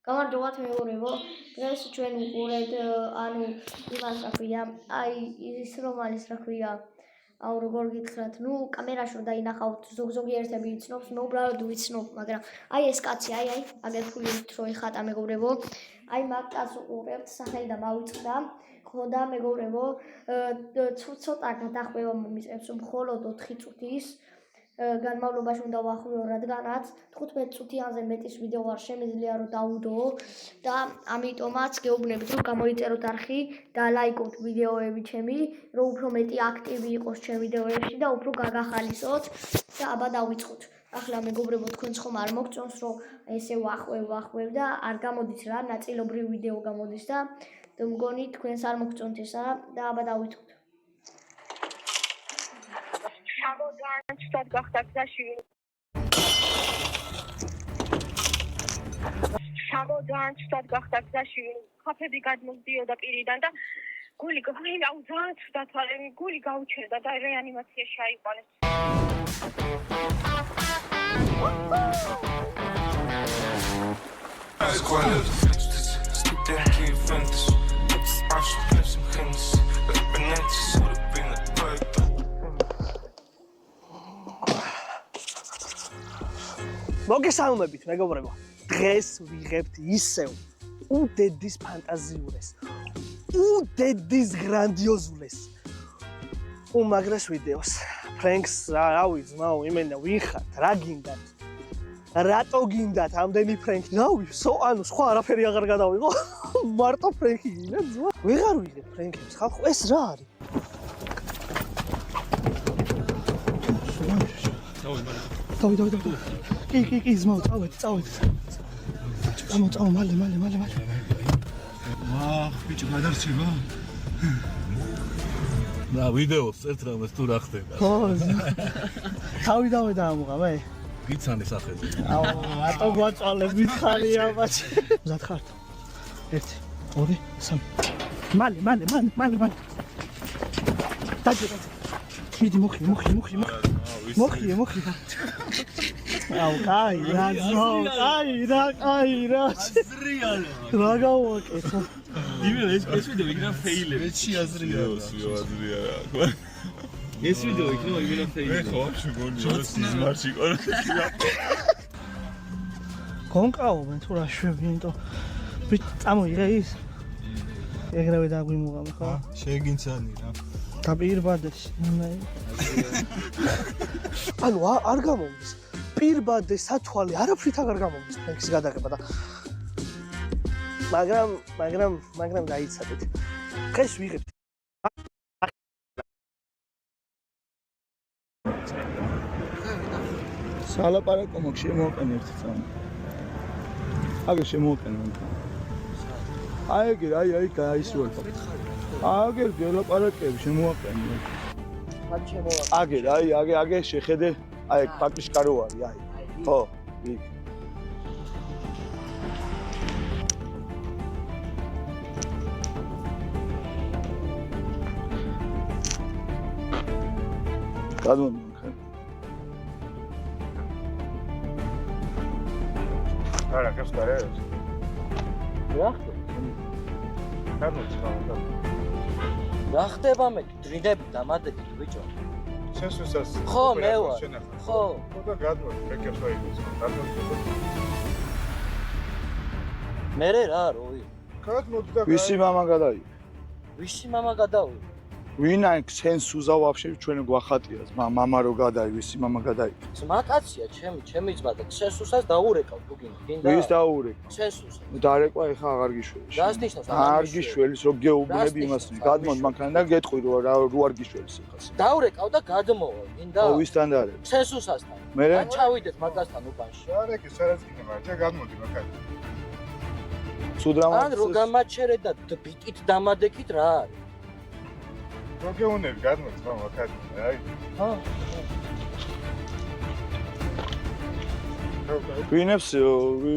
გამარჯობათ მეურვებო, დღეს ჩვენ ვუყურებთ ანუ იმას რა ქვია, აი ის რომანის რა ქვია, აუ როგორ გითხრათ, ნუ კამერაშო დაინახავთ, ზოგიერთები იცნობს, მე უბრალოდ ვიცნობ, მაგრამ აი ეს კაცი, აი აგერ ფულით რო იხატა მეგობრებო, აი მაგ კაცს უყურებთ, სახელიდან მავიწყდა, ხო და მეგობრებო, ცოტა გადახვევა მომიწევს, მხოლოდ 4 წუთის განმავლობაში უნდა ვახვიო, რადგანაც 15 წუთიანზე მეტის ვიდეო არ შემიძლია რომ დავუდო და ამიტომაც გეუბნებით რომ გამოიწეროთ არხი და ლაიკოთ ვიდეოები ჩემი, რომ უფრო მეტი აქტივი იყოს ჩემ ვიდეოებში და უფრო გაგახალისოთ და აბა დავიწყოთ. ახლა მეგობრებო, თქვენს ხომ არ მოგწონს რომ ესე ვახვევ და არ გამოდის რა, ნაწილობრივ ვიდეო გამოდის და მგონი თქვენს არ მოგწონთ ესა და აბა დავიწყოთ. Შაბოდან ცუდად გახდა გზაში. შაბოდან ცუდად გახდა გზაში. ხაფები გადმოსდიოდა პირიდან და გული აუ ძალიან ცუდად ვარ, გული გაუჩერდა და რეანიმაციაში აიყვანეს. მოგესალმებით მეგობრებო, დღეს ვიღებთ ისევ უდედის ფანტაზიურეს, უდედის გრანდიოზულეს უმაგრეს ვიდეოს, ფრენკს რა ვიცმაო, იმენა ვინ ხართ, რა გინდათ, რატო გინდათ ამდენი ფრენკი, ანუ სხვა არაფერი აღარ გადავიღო, მარტო ფრენკი გინდათ, ვეღარ ვიღებ ფრენკებს, ხალხო, ეს რა არის? დავი. კი, ზმაო, წავედი. წამო, მალე. ბიჭო, გადარჩება? და ვიდეოს წერთ რამეს თუ რა ხდება. ხო. თავი დავედამოღა, მე. გიცანი სახეზე. აუ, რატო გვაწვალე, მითხარია, ბაჭი. მზად ხართ? 1, 2, 3. მალე. დაჯე. მიდი მოხი. აუ, კაი რა. აზრიალა. რა გავაკეთო? იმენა ეს ვიდეო იქნება ფეილები. მეჩი აზრიალა. ეს ვიდეო იქნება იმენა ფეილები. ხო, შეგონი სიზმარში ყო. გონკაობენ თუ რა შვები, იმიტომ წამოიღე ის. ეგრევე დაგვიმუღამე, ხო? შეგინცანი რა. და პირბადეს. ანუ არ გამომდის. პირბადე სათვალე არაფრით აღარ გამომდის ფრენკის გადაღება და მაგრამ დაიცადეთ. დღეს ვიღებთ სალაპარაკო მოგ შემოვაყენე ერთი წამი. აგერ შემოვაყენე. აი გაისურვებ. აგერ გელაპარაკები შემოვაყენე. მათ შემოვაყენე. აგერ შეხედე. აი პაკიშკარო არის, აი. ხო, იქ. გადმოდი ხე. არა, გასკარეს. რა ხდება? რა ხდება მე? დრიდები დამადებით ბიჭო. სენსუსას ხო, მე ვარ. ხო. და გადმოდი, ფეკებს ვაიგოს. გადმოდი. მე რა როი? გადმოდი და ვისი მამა გადაი? ვისი მამა გადაუ? ვინ აი სენსუზა ვაფშე ჩვენ გვახატია, მამა რო გადაი, ვისი მამა გადაი? ძმაკაცია, ჩემი ძმა და სენსუსას დაურეკავ თუ გინდა. ვის დაურეკავ? სენსუსა. დარეკვა ეხა აღარ გიშველის. დასნიშნავს არ გიშველის, რო გეუბნები იმას. გადმოდი მანქანა და გეტყვი რო არ გიშველის ეხას. დაურეკავ და გადმოვა, გინდა? ო ვისთან დარეკ? სენსუსასთან. მე ან ჩავიდეთ მაგასთან უკანში. დარეკი, სადაც იქნება, ჯა გადმოდი მანქანა. სუდრამა. ან რო გამაჩერე და ბიტით დამადეკით რა არის? რო გეუნები, გადმოდი მანქანა, აი. ჰა. ვინებს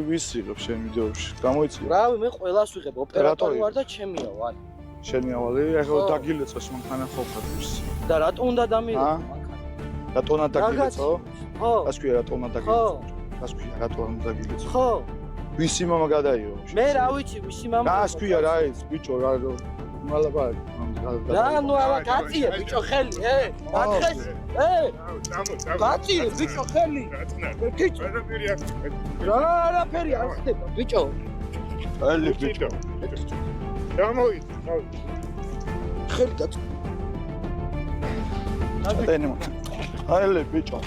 ვის იღებ შენ ვიდეოში? გამოიწვია. რავი, მე ყველას ვიღებ, ოპერატორი ვარ და ჩემია ვარ. შენი ავალი, ეხლა დაგილეწოს მანქანა ხო ხარ? და რატო უნდა დამიღო მანქანა? რატო უნდა დაგილეწო? ხო. გასქვია რატო უნდა დაგილეწო? გასქვია რატო უნდა დაგილეწო? ხო. ვისი მამა გადაიღო? მე რა ვიცი, ვისი მამა. გას ქვია რა ეს ბიჭო რა მალაბა. რა ნუ აბა გაწიე ბიჭო ხელი, გაწეს. გაწიე ბიჭო ხელი. ბიჭო. რა ფერი არ ხდება ბიჭო. ელი ბიჭო. გამოიწ. ხელი გაწ. ატენი მო. ელი ბიჭო.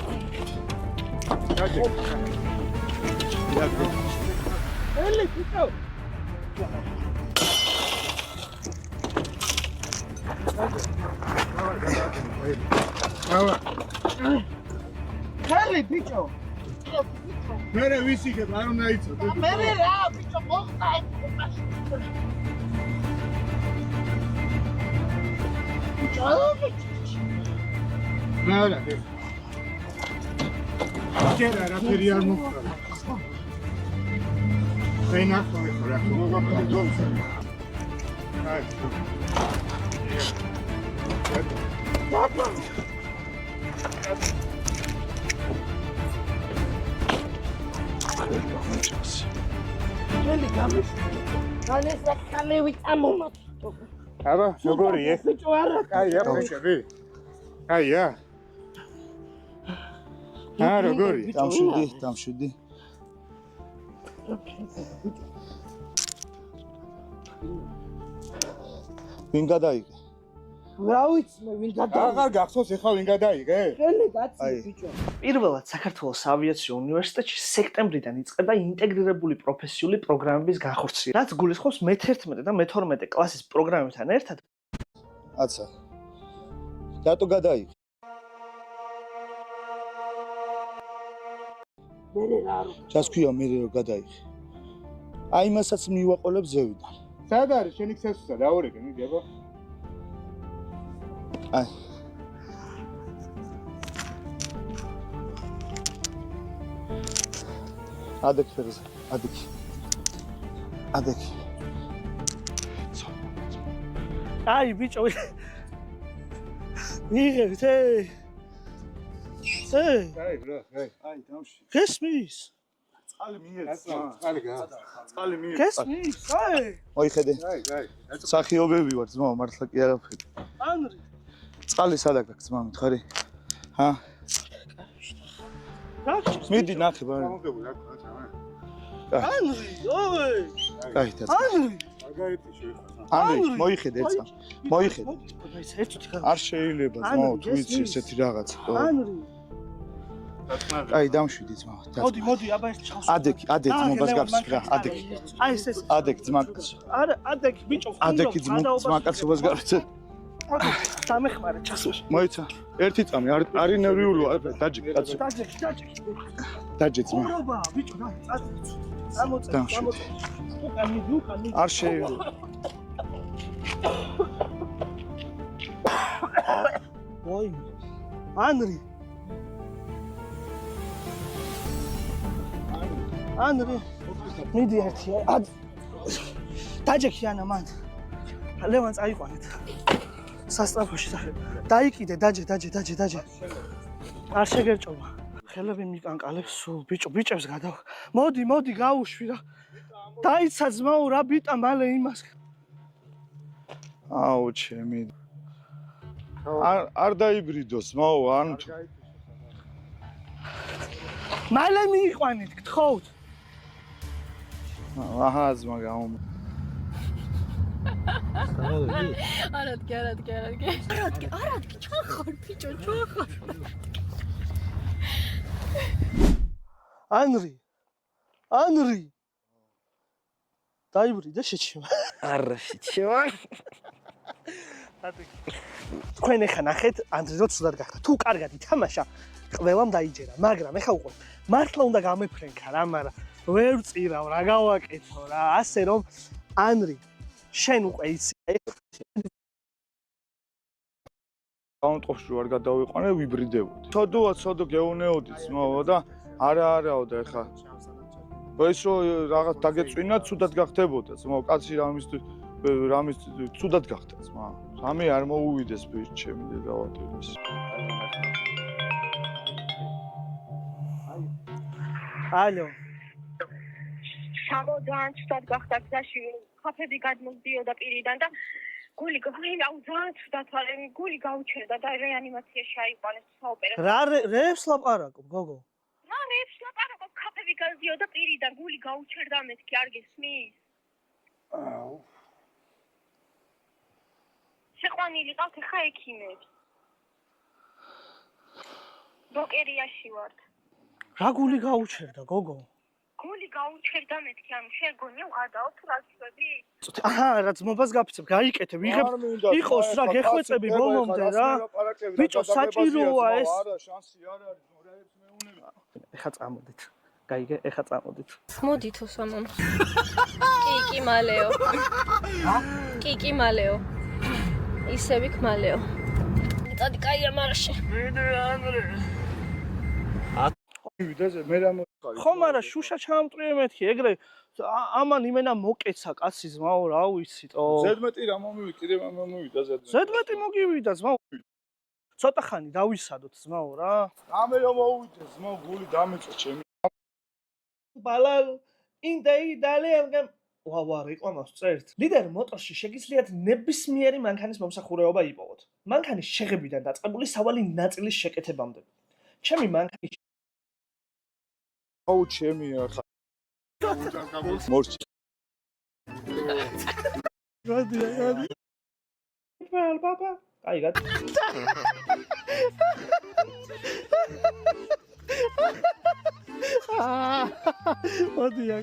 ელი ბიჭო. ხელი ბიჭო. მე ვისიქებ არ უნდა იცოდე. მე რა ბიჭო მოხდა ეს. რა ჯერა რა ფერი არ მოხდა. ენა ხოლე რა მოგაფრთხილებს. აი. პაპა. ხელი გამის. განესა კალევი წამომოთ. აბა, როგორი ეხ? ბიჭო არა. კაია, ბიჭები. კაია. როგორი? დამშვიდი. ვინ გადაიღე? რა ვიცი მე ვინ გადაიღე. აღარ გახსოვს ეხლა ვინ გადაიღე? ხელი გაწი ბიჭო. პირველად საქართველოს ავიაციო უნივერსიტეტში სექტემბრიდან იწყება ინტეგრირებული პროფესიული პროგრამების განხორციელება, რაც გულისხმობს მე-11 და მე-12 კლასის პროგრამებთან ერთად. აცა. რატო გადაიღე? მე რა რო. ჩას ქვია მე რო გადაიღე. აი მასაც მივაყოლებ ზევიდან. სად არის შენი ქსესუსა დაურეკე მიგება? აი. ადექ ფერზე, ადექ. აი ბიჭო. მიღეთ აი რა, აი დამში. გესმის? წყალი მიეც. წყალი გა. წყალი მიეც. გესმის? მოიხედე. აი. სახიობები ვარ ძმა, მართლა კი არაფერი. ანრი. წყალი სადაგ გაქვს ძმა, მითხარი? ჰა? მიდი ნახე ბარ. გამოგებული აქ აჩა. ანრი, ოი. კაი და. ანრი. მაგარეთი შეეხა. ანრი, მოიხედე ეცა. მოიხედე. ეს ერთი ხარ. არ შეიძლება ძმა, თუ იცი ესეთი რაღაც. ანრი. აი დამშვიდი ძმა. მოდი, აბა ეს ჩავს. ადექ ძმობას გაფს რა, ადექ. აი ეს. ადექ ძმა. არა, ადექ ბიჭო. ადექი ძმა კაცობას გაფს. სამეხმარე ჩასვე. მოიცა. ერთი წამი არ ნერვიულო, დაჯი კაცო. დაჯი ძმა. ურობა, ბიჭო, წამოწე. უკანი. არ შეიძლება. ოი. ანრი. მიდი ერთი. დაჯექი ანა მან. ლევან წაიყვანეთ. სასწრაფოში დაიკიდე, დაჯე. არ შეგერჭობა. ხელები მიკანკალებს სულ ბიჭებს გადავ. მოდი გაუშვი რა. დაიცა ძმაო რა ბიტა მალე იმას. აუ ჩემი. არ დაიბრიდოს მაო ან მალე მიიყვანით, გთხოვთ. აჰა ზმა გაუმ. არადგი, ჩახარ ბიჭო, ჩახარ. ანრი. დაიბრიდე შეჩემა. არა შეჩემა. თქვენ ეხა ნახეთ ანდრე რო ცუდად გახდა. თუ კარგად ითამაშა, ყველამ დაიჯერა, მაგრამ ეხა უყურე. მართლა უნდა გამეფრენქა რა, მაგრამ ვერ წირავ რა გავაკეთო რა, ასე რომ ანრი შენ უკვე იცი. გაუნტყოფში ვარ გადავიყვანე, ვიბრიდებოდი. ცოდო გეუნეოდი ძმაო და არაო და ეხა ეს რო რაღაც დაგეწვინა, ცუდად გახდებოდა ძმაო, კაცი რამის ცუდად გახდა ძმა. რამე არ მოუვიდეს ბიჭემი და დავატირდეს. ალო. სამო ძალიან ცუდად გახდა გზაში ხაფები გადმოსდიოდა პირიდან და გული ძალიან ცუდად ვარ გული გაუჩერდა და რეანიმაციაში აიყვანეს საოპერაციო რა რეებს ლაპარაკობ გოგო რა რეებს ლაპარაკობ ხაფები გადმოსდიოდა პირიდან გული გაუჩერდა მეთქი არ გესმის შეყვანილი ყავთ ხა ექიმებს ბოკერიაში ვართ რა გული გაუჩერდა გოგო გული გაუჩერდა მეთქი ანუ შეგონია ვყავ თუ რა გწვევი აჰა რა ძმობას გაფიცებ გაიკეთე ვიღებ იყოს რა გეხვეწები მომომდე რა ბიჭო საჭიროა ეს არა შანსი არ არის რეებს მეუნები ეხა წამოდით გაიგე ეხა წამოდით მოდითო სამონ კი მალეო კი მალეო ისევ იქ მალეო მეტადი კაია მარში ვიდაზე მე რა მოხარი ხო მარა შუშა ჩამტვიე მეთქი ეგრე ამან იმენა მოკეცა კაცი ზმაო რა ვიცით ზედმეტი რა მომივიდა კიდე მომივიდა ზედმეტი მოგივიდა ზმაო ცოტა ხანი დავისადოთ ზმაო რა ამე რომ მოვიდეს ზმო გული დამეწე ჩემი ბალა ინდეი დალემგემ ვა რეკლამას წერთ ლიდერ მოტორში შეგიძლიათ ნებისმიერი მანქანის მომსახურეობა იპოვოთ მანქანის შეღებიდან დაწყებული სავალი ნაწილის შეკეთებამდე ჩემი მანქანის აუ ჩემი ახლა მორჩი გადი პაპა კაიგად მოდია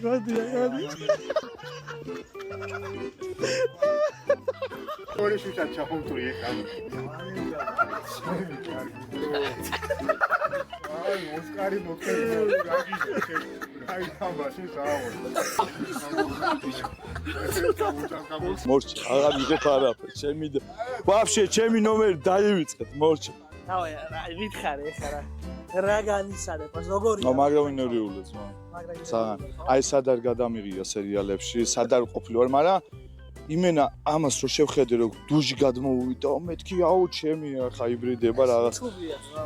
ორი შუშა ჩახომტური ეხა აი ოსკარი მოხერხო გაგიჟე აი თამბაში საავო მორჩი აღარ მიგებ არაფერს ჩემი ვაფშე ჩემი ნომერი დაივიწყეთ მორჩი დავე ვითხარი ეხა რა განისადებ როგორია მაგრამ ინერვიულებს საგან აი სად არ გადამიღია სერიალებში სად არ ყოფილი ვარ მაგრამ იმენა ამას რო შევხედე რომ დუჟი გადმოვიდა მეთქი აუ ჩემი ახლა იბრიდება რაღაც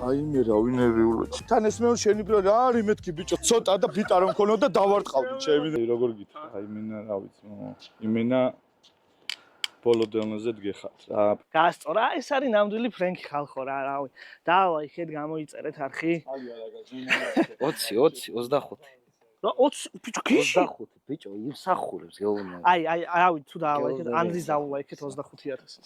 აი მე რა ვინერვიულებს თან ეს მე შენი ბრო რა არის მეთქი ბიჭო ცოტა და ბიტა რომ მქონოდა დავარტყავდი ჩემი როგორ გითხრა აი იმენა რა ვიცი იმენა ბოლოდონზე დგეხათ რა გასწორა ეს არის ნამდვილი ფრენკი ხალხო რა რავი დავა იქეთ გამოიწერეთ არხი 20 25 რა 20 ბიჭო გიში 25 ბიჭო იმსახურებს გეუბნები აი რავი თუ დავა იქეთ ანდრის დავა იქეთ 25000-ს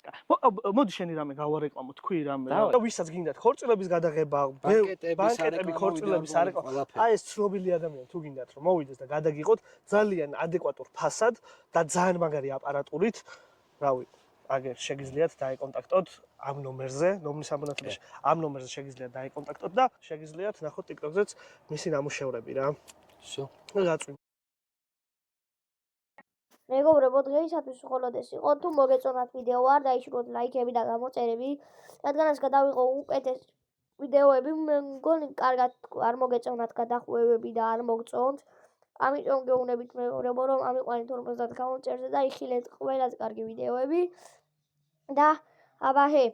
მოდი შენი რამე გავარეკლამო თქვი რამე და ვისაც გინდათ ხორცილების გადაღება ბანკეტები ხორცილების არეკლამა აი ეს ცნობილი ადამიანი თუ გინდათ რომ მოვიდეს და გადაგიღოთ ძალიან ადეკვატურ ფასად და ძალიან მაგარი აპარატურით რავი აგერ შეგიძლიათ დაიკონტაქტოთ ამ ნომერზე ნომრის აბონატებში ამ ნომერზე შეგიძლიათ დაიკონტაქტოთ და შეგიძლიათ ნახოთ TikTok-ზეც მისი ნამუშევრები რა всё გაწვი მეგობრებო დღეისათვის მხოლოდ ეს იყო თუ მოგეწონათ ვიდეო არ დაიშუროთ ლაიქები და გამოწერები რადგანაც გადავიღო უკეთეს ვიდეოები მე მგონი კარგად არ მოგეწონათ გადახვევები და არ მოგწონთ ამიტომ გეუბნებით მეგობრებო რომ ამიყვანეთ 50 გამოწერზე და იხილეთ ყველაზე კარგი ვიდეოები და აბა ჰე